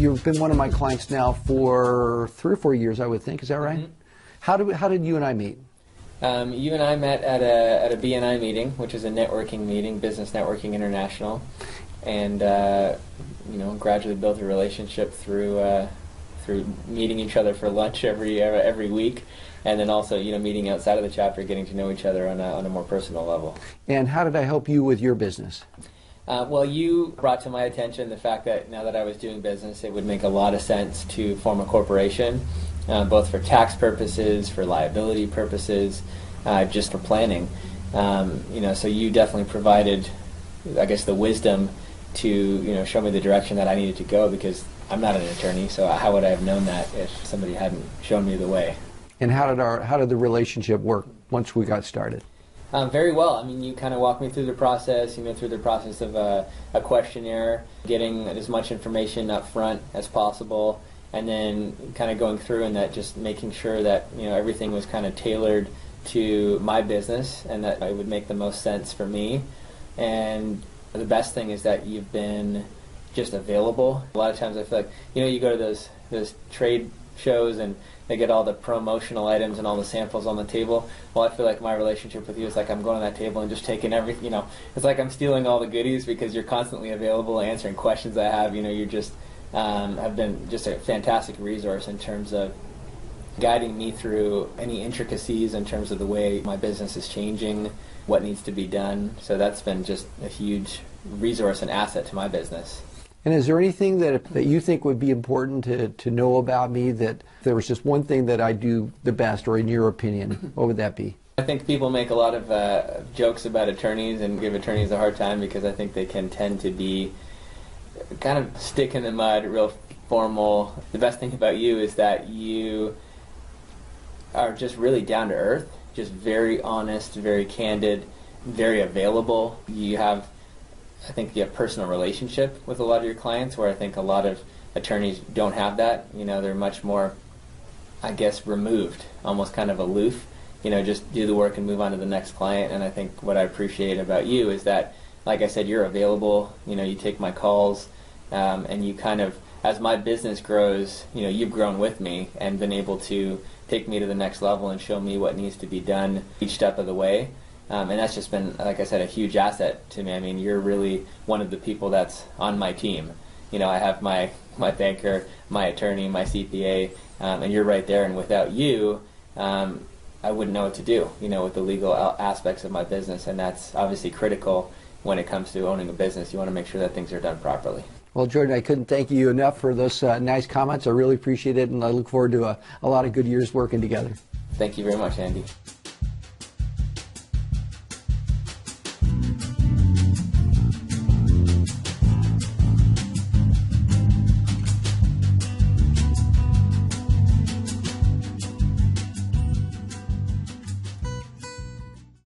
You've been one of my clients now for 3 or 4 years, I would think. Is that right? Mm-hmm. How did you and I meet? You and I met at a BNI meeting, which is a networking meeting, Business Networking International, and gradually built a relationship through meeting each other for lunch every week, and then also meeting outside of the chapter, getting to know each other on a more personal level. And how did I help you with your business? Well, you brought to my attention the fact that now that I was doing business, it would make a lot of sense to form a corporation, both for tax purposes, for liability purposes, just for planning. So you definitely provided, I guess, the wisdom to show me the direction that I needed to go, because I'm not an attorney, so how would I have known that if somebody hadn't shown me the way? And how did the relationship work once we got started? Very well. I mean, you kind of walked me through the process, through the process of a questionnaire, getting as much information up front as possible, and then kind of going through and that just making sure that, everything was kind of tailored to my business and that it would make the most sense for me. And the best thing is that you've been just available. A lot of times I feel like, you go to those trade shows and they get all the promotional items and all the samples on the table. Well, I feel like my relationship with you is like I'm going to that table and just taking everything, it's like I'm stealing all the goodies because you're constantly available, answering questions I have. You just have been just a fantastic resource in terms of guiding me through any intricacies in terms of the way my business is changing, what needs to be done. So that's been just a huge resource and asset to my business. And is there anything that you think would be important to know about me, that if there was just one thing that I do the best, or in your opinion, what would that be? I think people make a lot of jokes about attorneys and give attorneys a hard time because I think they can tend to be kind of stick in the mud, real formal. The best thing about you is that you are just really down to earth, just very honest, very candid, very available. I think you have personal relationship with a lot of your clients, where I think a lot of attorneys don't have that. They're much more, I guess, removed, almost kind of aloof. Just do the work and move on to the next client. And I think what I appreciate about you is that, like I said, you're available. You take my calls, and you kind of, as my business grows, you've grown with me and been able to take me to the next level and show me what needs to be done each step of the way. And that's just been, like I said, a huge asset to me. I mean, you're really one of the people that's on my team. I have my banker, my attorney, my CPA, and you're right there. And without you, I wouldn't know what to do, with the legal aspects of my business. And that's obviously critical when it comes to owning a business. You want to make sure that things are done properly. Well, Jordan, I couldn't thank you enough for those nice comments. I really appreciate it, and I look forward to a lot of good years working together. Thank you very much, Andy.